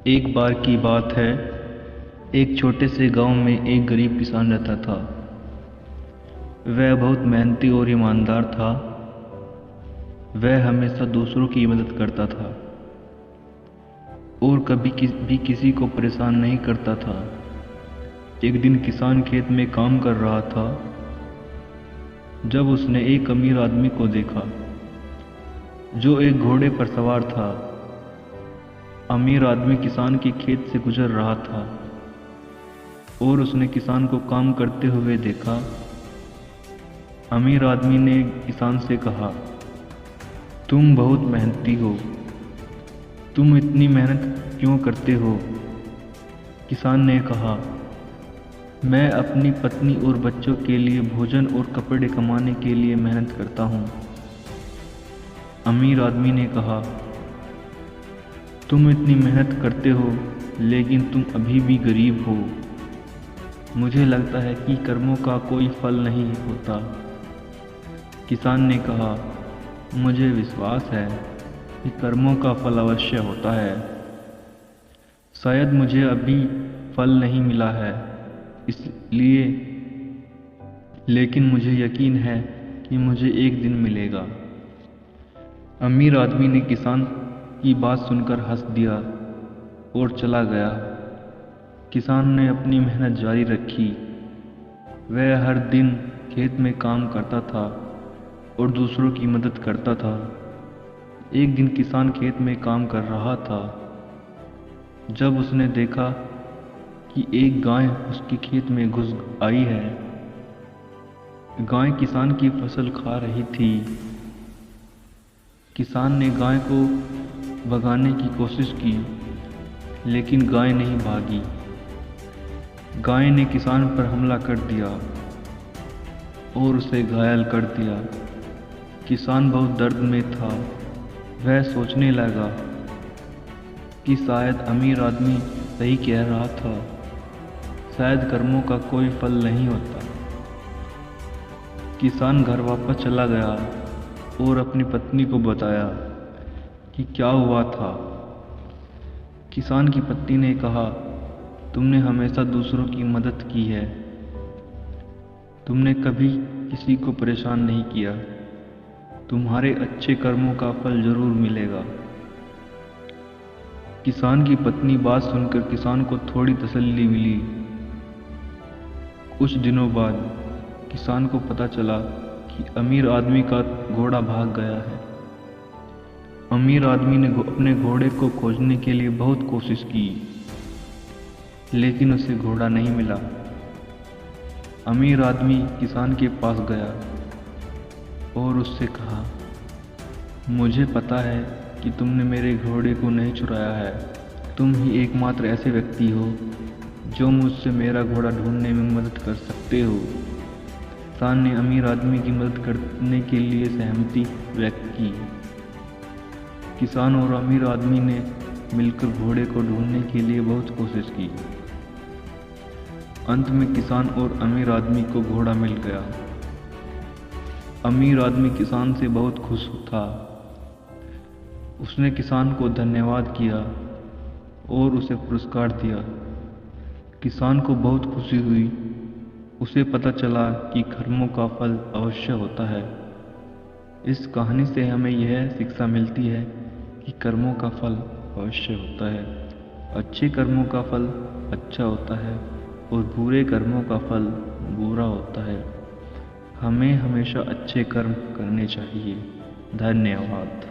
एक बार की बात है, एक छोटे से गांव में एक गरीब किसान रहता था। वह बहुत मेहनती और ईमानदार था। वह हमेशा दूसरों की मदद करता था और कभी भी किसी को परेशान नहीं करता था। एक दिन किसान खेत में काम कर रहा था जब उसने एक अमीर आदमी को देखा जो एक घोड़े पर सवार था। अमीर आदमी किसान के खेत से गुजर रहा था और उसने किसान को काम करते हुए देखा। अमीर आदमी ने किसान से कहा, तुम बहुत मेहनती हो, तुम इतनी मेहनत क्यों करते हो? किसान ने कहा, मैं अपनी पत्नी और बच्चों के लिए भोजन और कपड़े कमाने के लिए मेहनत करता हूँ। अमीर आदमी ने कहा, तुम इतनी मेहनत करते हो लेकिन तुम अभी भी गरीब हो। मुझे लगता है कि कर्मों का कोई फल नहीं होता। किसान ने कहा, मुझे विश्वास है कि कर्मों का फल अवश्य होता है। शायद मुझे अभी फल नहीं मिला है इसलिए, लेकिन मुझे यकीन है कि मुझे एक दिन मिलेगा। अमीर आदमी ने किसान की बात सुनकर हंस दिया और चला गया। किसान ने अपनी मेहनत जारी रखी। वह हर दिन खेत में काम करता था और दूसरों की मदद करता था। एक दिन किसान खेत में काम कर रहा था जब उसने देखा कि एक गाय उसके खेत में घुस आई है। गाय किसान की फसल खा रही थी। किसान ने गाय को भगाने की कोशिश की लेकिन गाय नहीं भागी। गाय ने किसान पर हमला कर दिया और उसे घायल कर दिया। किसान बहुत दर्द में था। वह सोचने लगा कि शायद अमीर आदमी सही कह रहा था, शायद कर्मों का कोई फल नहीं होता। किसान घर वापस चला गया और अपनी पत्नी को बताया कि क्या हुआ था। किसान की पत्नी ने कहा, तुमने हमेशा दूसरों की मदद की है, तुमने कभी किसी को परेशान नहीं किया। तुम्हारे अच्छे कर्मों का फल जरूर मिलेगा। किसान की पत्नी बात सुनकर किसान को थोड़ी तसल्ली मिली। कुछ दिनों बाद किसान को पता चला कि अमीर आदमी का घोड़ा भाग गया है। अमीर आदमी ने अपने घोड़े को खोजने के लिए बहुत कोशिश की लेकिन उसे घोड़ा नहीं मिला। अमीर आदमी किसान के पास गया और उससे कहा, मुझे पता है कि तुमने मेरे घोड़े को नहीं चुराया है। तुम ही एकमात्र ऐसे व्यक्ति हो जो मुझसे मेरा घोड़ा ढूंढने में मदद कर सकते हो। किसान ने अमीर आदमी की मदद करने के लिए सहमति व्यक्त की। किसान और अमीर आदमी ने मिलकर घोड़े को ढूंढने के लिए बहुत कोशिश की। अंत में किसान और अमीर आदमी को घोड़ा मिल गया। अमीर आदमी किसान से बहुत खुश था। उसने किसान को धन्यवाद किया और उसे पुरस्कार दिया। किसान को बहुत खुशी हुई। उसे पता चला कि कर्मों का फल अवश्य होता है। इस कहानी से हमें यह शिक्षा मिलती है कि कर्मों का फल अवश्य होता है। अच्छे कर्मों का फल अच्छा होता है और बुरे कर्मों का फल बुरा होता है। हमें हमेशा अच्छे कर्म करने चाहिए। धन्यवाद।